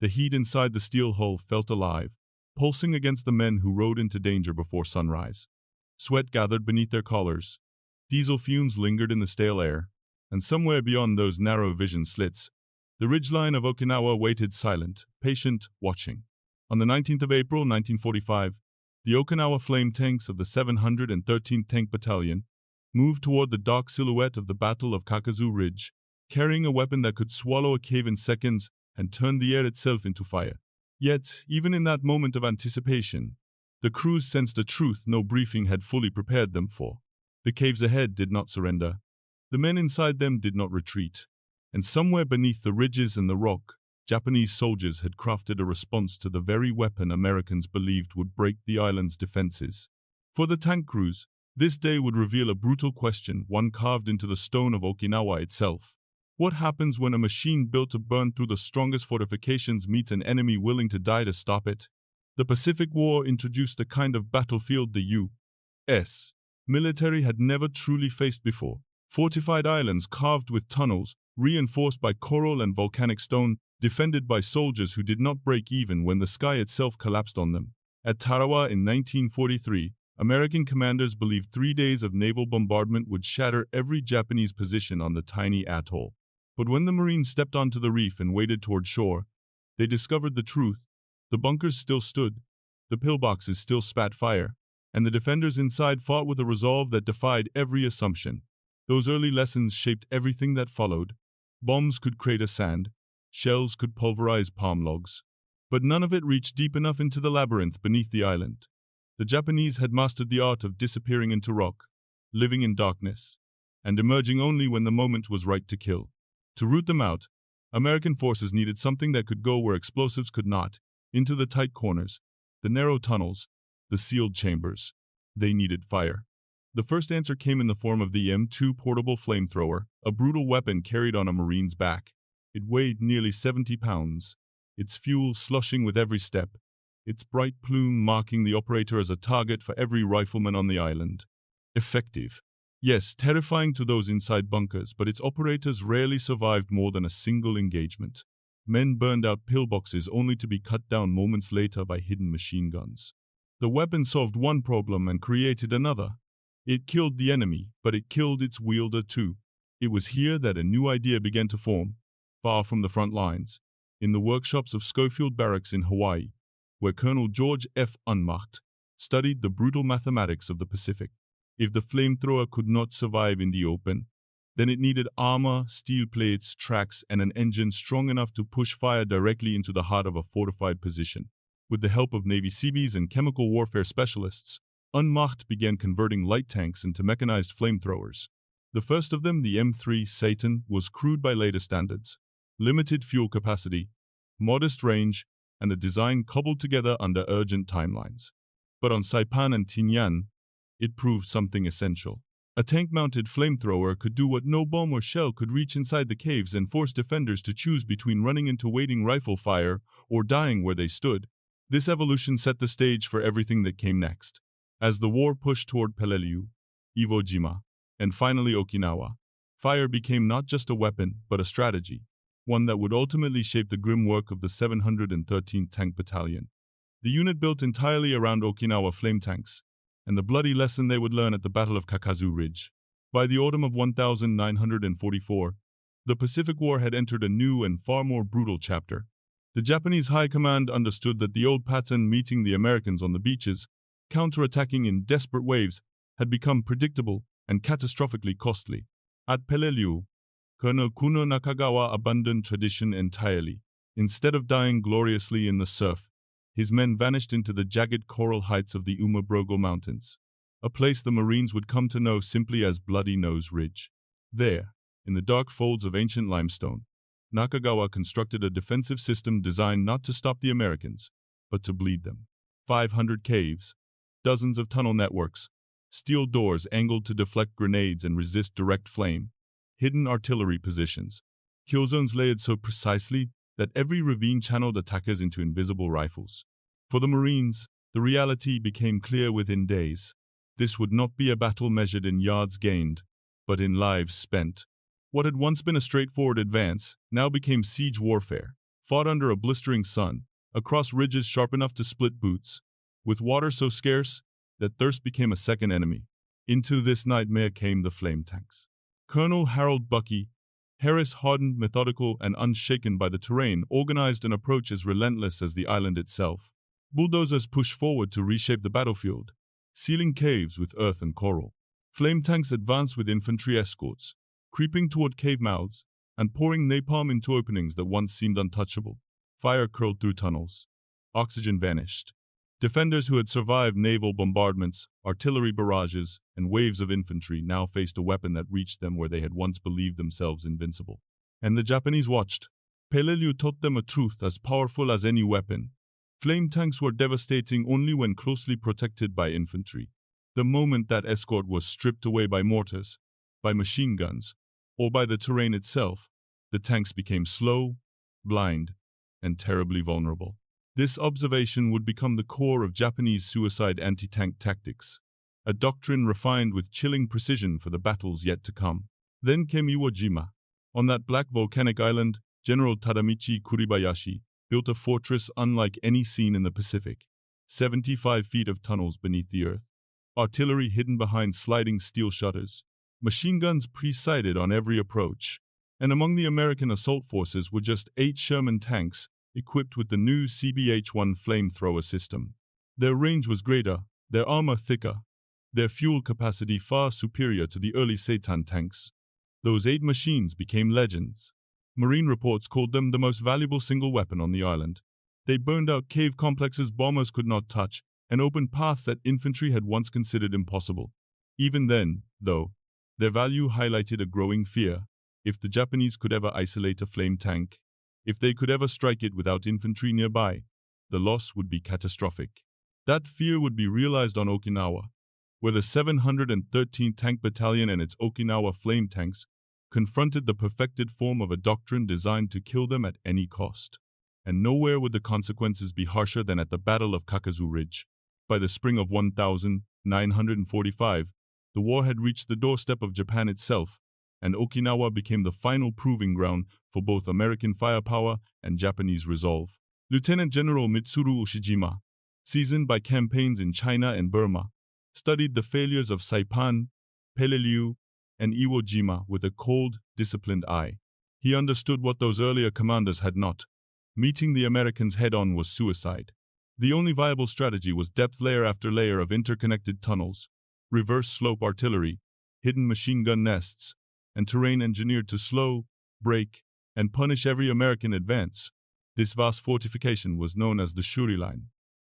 The heat inside the steel hull felt alive, pulsing against the men who rode into danger before sunrise. Sweat gathered beneath their collars. Diesel fumes lingered in the stale air, and somewhere beyond those narrow vision slits, the ridgeline of Okinawa waited silent, patient, watching. On the 19th of April 1945, the Okinawa flame tanks of the 713th Tank Battalion moved toward the dark silhouette of the Battle of Kakazu Ridge, carrying a weapon that could swallow a cave in seconds and turn the air itself into fire. Yet, even in that moment of anticipation, the crews sensed a truth no briefing had fully prepared them for. The caves ahead did not surrender. The men inside them did not retreat. And somewhere beneath the ridges and the rock, Japanese soldiers had crafted a response to the very weapon Americans believed would break the island's defenses. For the tank crews, this day would reveal a brutal question, one carved into the stone of Okinawa itself. What happens when a machine built to burn through the strongest fortifications meets an enemy willing to die to stop it? The Pacific War introduced a kind of battlefield the U.S. military had never truly faced before. Fortified islands carved with tunnels, reinforced by coral and volcanic stone, defended by soldiers who did not break even when the sky itself collapsed on them. At Tarawa in 1943, American commanders believed 3 days of naval bombardment would shatter every Japanese position on the tiny atoll. But when the Marines stepped onto the reef and waded toward shore, they discovered the truth. The bunkers still stood, the pillboxes still spat fire, and the defenders inside fought with a resolve that defied every assumption. Those early lessons shaped everything that followed. Bombs could crater sand, shells could pulverize palm logs, but none of it reached deep enough into the labyrinth beneath the island. The Japanese had mastered the art of disappearing into rock, living in darkness, and emerging only when the moment was right to kill. To root them out, American forces needed something that could go where explosives could not, into the tight corners, the narrow tunnels, the sealed chambers. They needed fire. The first answer came in the form of the M2 portable flamethrower, a brutal weapon carried on a Marine's back. It weighed nearly 70 pounds, its fuel slushing with every step, its bright plume marking the operator as a target for every rifleman on the island. Effective. Yes, terrifying to those inside bunkers, but its operators rarely survived more than a single engagement. Men burned out pillboxes only to be cut down moments later by hidden machine guns. The weapon solved one problem and created another. It killed the enemy, but it killed its wielder too. It was here that a new idea began to form, far from the front lines, in the workshops of Schofield Barracks in Hawaii, where Colonel George F. Unmacht studied the brutal mathematics of the Pacific. If the flamethrower could not survive in the open, then it needed armor, steel plates, tracks, and an engine strong enough to push fire directly into the heart of a fortified position. With the help of Navy Seabees and chemical warfare specialists, Unmacht began converting light tanks into mechanized flamethrowers. The first of them, the M3 Satan, was crude by later standards. Limited fuel capacity, modest range, and a design cobbled together under urgent timelines. But on Saipan and Tinian, it proved something essential. A tank-mounted flamethrower could do what no bomb or shell could reach inside the caves and force defenders to choose between running into waiting rifle fire or dying where they stood. This evolution set the stage for everything that came next. As the war pushed toward Peleliu, Iwo Jima, and finally Okinawa, fire became not just a weapon, but a strategy, one that would ultimately shape the grim work of the 713th Tank Battalion. The unit built entirely around Okinawa flame tanks, and the bloody lesson they would learn at the Battle of Kakazu Ridge. By the autumn of 1944, the Pacific War had entered a new and far more brutal chapter. The Japanese High Command understood that the old pattern, meeting the Americans on the beaches, counterattacking in desperate waves, had become predictable and catastrophically costly. At Peleliu, Colonel Kuno Nakagawa abandoned tradition entirely. Instead of dying gloriously in the surf, his men vanished into the jagged coral heights of the Umabrogo Mountains, a place the Marines would come to know simply as Bloody Nose Ridge. There, in the dark folds of ancient limestone, Nakagawa constructed a defensive system designed not to stop the Americans, but to bleed them. 500 caves, dozens of tunnel networks, steel doors angled to deflect grenades and resist direct flame, hidden artillery positions, kill zones layered so precisely that every ravine channeled attackers into invisible rifles. For the Marines, the reality became clear within days. This would not be a battle measured in yards gained, but in lives spent. What had once been a straightforward advance now became siege warfare, fought under a blistering sun, across ridges sharp enough to split boots, with water so scarce that thirst became a second enemy. Into this nightmare came the flame tanks. Colonel Harold Buckey, Harris, hardened, methodical, and unshaken by the terrain, organized an approach as relentless as the island itself. Bulldozers pushed forward to reshape the battlefield, sealing caves with earth and coral. Flame tanks advanced with infantry escorts, creeping toward cave mouths and pouring napalm into openings that once seemed untouchable. Fire curled through tunnels. Oxygen vanished. Defenders who had survived naval bombardments, artillery barrages, and waves of infantry now faced a weapon that reached them where they had once believed themselves invincible. And the Japanese watched. Peleliu taught them a truth as powerful as any weapon. Flame tanks were devastating only when closely protected by infantry. The moment that escort was stripped away by mortars, by machine guns, or by the terrain itself, the tanks became slow, blind, and terribly vulnerable. This observation would become the core of Japanese suicide anti-tank tactics, a doctrine refined with chilling precision for the battles yet to come. Then came Iwo Jima. On that black volcanic island, General Tadamichi Kuribayashi built a fortress unlike any seen in the Pacific. 75 feet of tunnels beneath the earth, artillery hidden behind sliding steel shutters, machine guns pre-sighted on every approach, and among the American assault forces were just 8 Sherman tanks equipped with the new CBH-1 flamethrower system. Their range was greater, their armor thicker, their fuel capacity far superior to the early Seitan tanks. Those 8 machines became legends. Marine reports called them the most valuable single weapon on the island. They burned out cave complexes bombers could not touch and opened paths that infantry had once considered impossible. Even then, though, their value highlighted a growing fear. If the Japanese could ever isolate a flame tank, if they could ever strike it without infantry nearby, the loss would be catastrophic. That fear would be realized on Okinawa, where the 713th Tank Battalion and its Okinawa flame tanks confronted the perfected form of a doctrine designed to kill them at any cost. And nowhere would the consequences be harsher than at the Battle of Kakazu Ridge. By the spring of 1945, the war had reached the doorstep of Japan itself, and Okinawa became the final proving ground for both American firepower and Japanese resolve. Lieutenant General Mitsuru Ushijima, seasoned by campaigns in China and Burma, studied the failures of Saipan, Peleliu, and Iwo Jima with a cold, disciplined eye. He understood what those earlier commanders had not. Meeting the Americans head-on was suicide. The only viable strategy was depth layer after layer of interconnected tunnels, reverse slope artillery, hidden machine gun nests, and terrain engineered to slow, break, and punish every American advance. This vast fortification was known as the Shuri Line,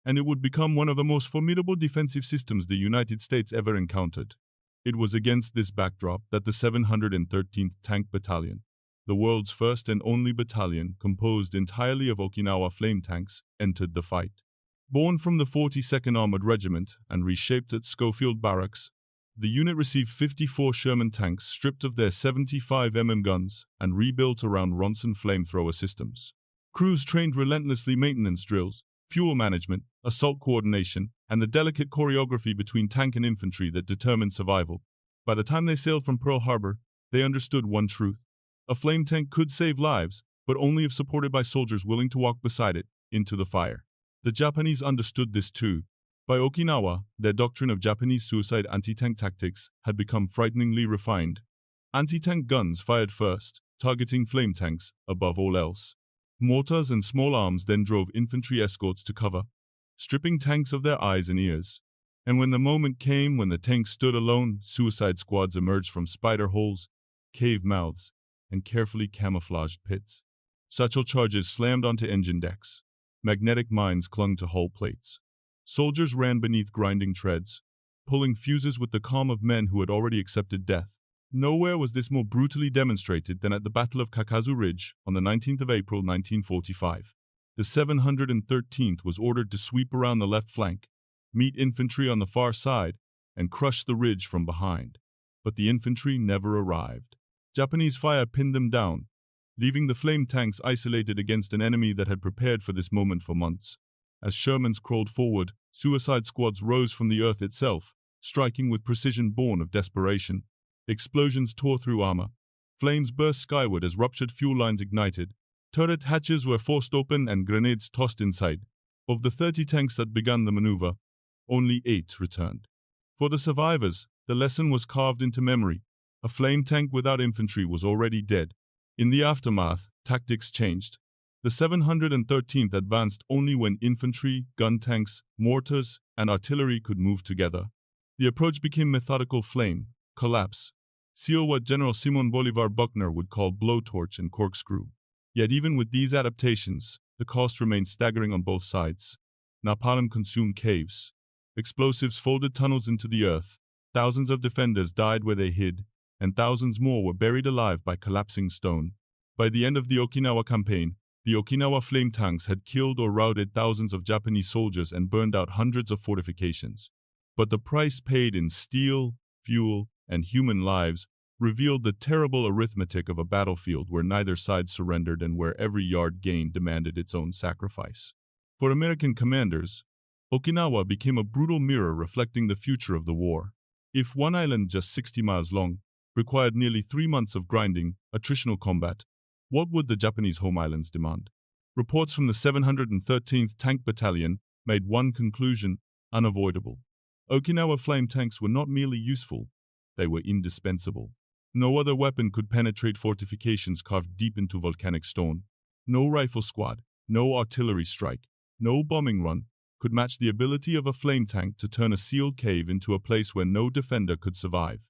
and it would become one of the most formidable defensive systems the United States ever encountered. It was against this backdrop that the 713th Tank Battalion, the world's first and only battalion composed entirely of Okinawa flame tanks, entered the fight. Born from the 42nd Armored Regiment and reshaped at Schofield Barracks, the unit received 54 Sherman tanks stripped of their 75mm guns and rebuilt around Ronson flamethrower systems. Crews trained relentlessly maintenance drills, fuel management, assault coordination, and the delicate choreography between tank and infantry that determined survival. By the time they sailed from Pearl Harbor, they understood one truth. A flame tank could save lives, but only if supported by soldiers willing to walk beside it into the fire. The Japanese understood this too. By Okinawa, their doctrine of Japanese suicide anti-tank tactics had become frighteningly refined. Anti-tank guns fired first, targeting flame tanks above all else. Mortars and small arms then drove infantry escorts to cover, stripping tanks of their eyes and ears. And when the moment came when the tanks stood alone, suicide squads emerged from spider holes, cave mouths, and carefully camouflaged pits. Satchel charges slammed onto engine decks. Magnetic mines clung to hull plates. Soldiers ran beneath grinding treads, pulling fuses with the calm of men who had already accepted death. Nowhere was this more brutally demonstrated than at the Battle of Kakazu Ridge on the 19th of April 1945. The 713th was ordered to sweep around the left flank, meet infantry on the far side, and crush the ridge from behind. But the infantry never arrived. Japanese fire pinned them down, leaving the flame tanks isolated against an enemy that had prepared for this moment for months. As Shermans crawled forward, suicide squads rose from the earth itself, striking with precision born of desperation. Explosions tore through armor. Flames burst skyward as ruptured fuel lines ignited, Turret hatches were forced open and grenades tossed inside. Of the 30 tanks that began the maneuver, only 8 returned. For the survivors, the lesson was carved into memory. A flame tank without infantry was already dead. In the aftermath, tactics changed. The 713th advanced only when infantry, gun tanks, mortars, and artillery could move together. The approach became methodical: flame, collapse, seal, what General Simon Bolivar Buckner would call blowtorch and corkscrew. Yet even with these adaptations, the cost remained staggering on both sides. Napalm consumed caves. Explosives folded tunnels into the earth. Thousands of defenders died where they hid, and thousands more were buried alive by collapsing stone. By the end of the Okinawa campaign, the Okinawa flame tanks had killed or routed thousands of Japanese soldiers and burned out hundreds of fortifications. But the price paid in steel, fuel, and human lives revealed the terrible arithmetic of a battlefield where neither side surrendered and where every yard gained demanded its own sacrifice. For American commanders, Okinawa became a brutal mirror reflecting the future of the war. If one island just 60 miles long required nearly 3 months of grinding, attritional combat, what would the Japanese home islands demand? Reports from the 713th Tank Battalion made one conclusion: unavoidable. Okinawa flame tanks were not merely useful, they were indispensable. No other weapon could penetrate fortifications carved deep into volcanic stone. No rifle squad, no artillery strike, no bombing run could match the ability of a flame tank to turn a sealed cave into a place where no defender could survive.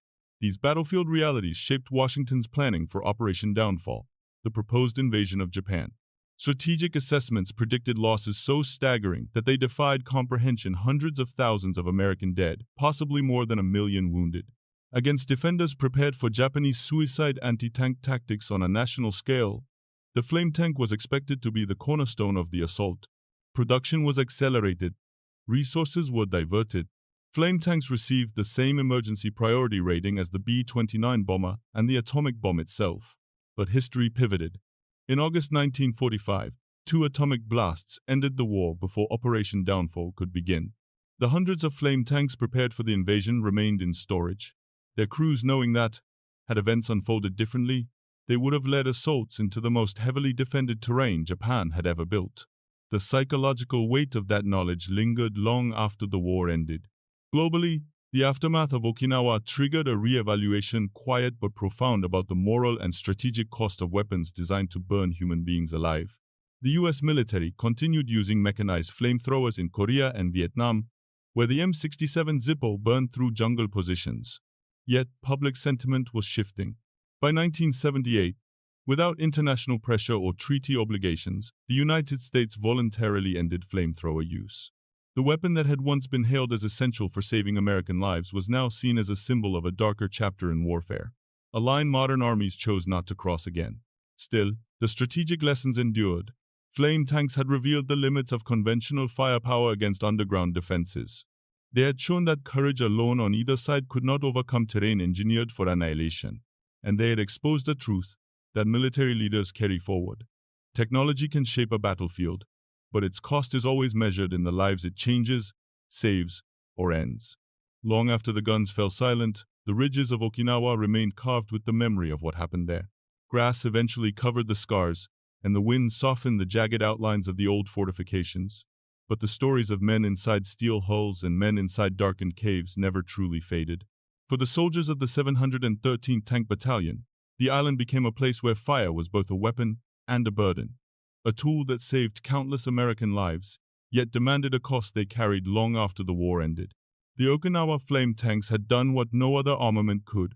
These battlefield realities shaped Washington's planning for Operation Downfall, the proposed invasion of Japan. Strategic assessments predicted losses so staggering that they defied comprehension: hundreds of thousands of American dead, possibly more than 1 million wounded. Against defenders prepared for Japanese suicide anti-tank tactics on a national scale, the flame tank was expected to be the cornerstone of the assault. Production was accelerated. Resources were diverted. Flame tanks received the same emergency priority rating as the B-29 bomber and the atomic bomb itself. But history pivoted. In August 1945, 2 atomic blasts ended the war before Operation Downfall could begin. The hundreds of flame tanks prepared for the invasion remained in storage, their crews knowing that, had events unfolded differently, they would have led assaults into the most heavily defended terrain Japan had ever built. The psychological weight of that knowledge lingered long after the war ended. Globally, the aftermath of Okinawa triggered a re-evaluation, quiet but profound, about the moral and strategic cost of weapons designed to burn human beings alive. The US military continued using mechanized flamethrowers in Korea and Vietnam, where the M67 Zippo burned through jungle positions. Yet, public sentiment was shifting. By 1978, without international pressure or treaty obligations, the United States voluntarily ended flamethrower use. The weapon that had once been hailed as essential for saving American lives was now seen as a symbol of a darker chapter in warfare, a line modern armies chose not to cross again. Still, the strategic lessons endured. Flame tanks had revealed the limits of conventional firepower against underground defenses. They had shown that courage alone on either side could not overcome terrain engineered for annihilation. And they had exposed the truth that military leaders carry forward. Technology can shape a battlefield, but its cost is always measured in the lives it changes, saves, or ends. Long after the guns fell silent, the ridges of Okinawa remained carved with the memory of what happened there. Grass eventually covered the scars, and the wind softened the jagged outlines of the old fortifications. But the stories of men inside steel hulls and men inside darkened caves never truly faded. For the soldiers of the 713th Tank Battalion, the island became a place where fire was both a weapon and a burden. A tool that saved countless American lives, yet demanded a cost they carried long after the war ended. The Okinawa flame tanks had done what no other armament could.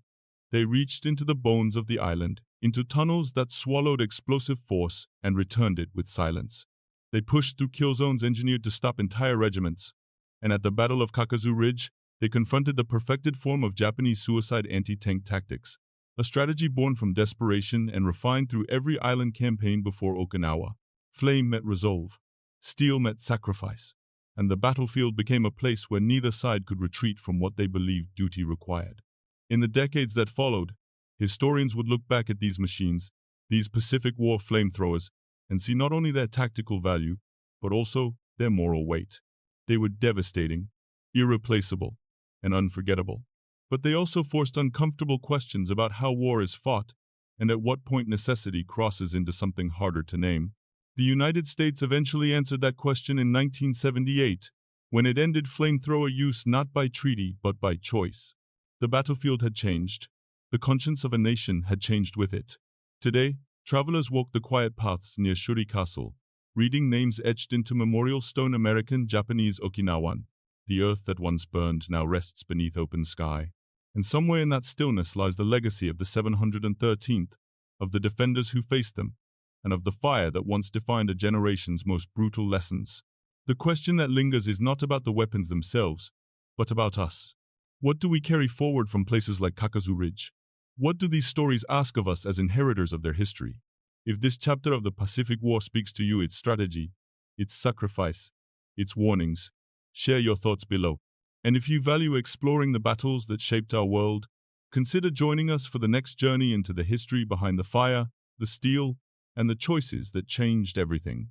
They reached into the bones of the island, into tunnels that swallowed explosive force and returned it with silence. They pushed through kill zones engineered to stop entire regiments, and at the Battle of Kakazu Ridge, they confronted the perfected form of Japanese suicide anti-tank tactics, a strategy born from desperation and refined through every island campaign before Okinawa. Flame met resolve, steel met sacrifice, and the battlefield became a place where neither side could retreat from what they believed duty required. In the decades that followed, historians would look back at these machines, these Pacific War flamethrowers, and see not only their tactical value, but also their moral weight. They were devastating, irreplaceable, and unforgettable. But they also forced uncomfortable questions about how war is fought and at what point necessity crosses into something harder to name. The United States eventually answered that question in 1978, when it ended flamethrower use not by treaty but by choice. The battlefield had changed. The conscience of a nation had changed with it. Today, travelers walk the quiet paths near Shuri Castle, reading names etched into memorial stone. American Japanese Okinawan. The earth that once burned now rests beneath open sky. And somewhere in that stillness lies the legacy of the 713th, of the defenders who faced them, and of the fire that once defined a generation's most brutal lessons. The question that lingers is not about the weapons themselves, but about us. What do we carry forward from places like Kakazu Ridge? What do these stories ask of us as inheritors of their history? If this chapter of the Pacific War speaks to you, its strategy, its sacrifice, its warnings, share your thoughts below. And if you value exploring the battles that shaped our world, consider joining us for the next journey into the history behind the fire, the steel, and the choices that changed everything.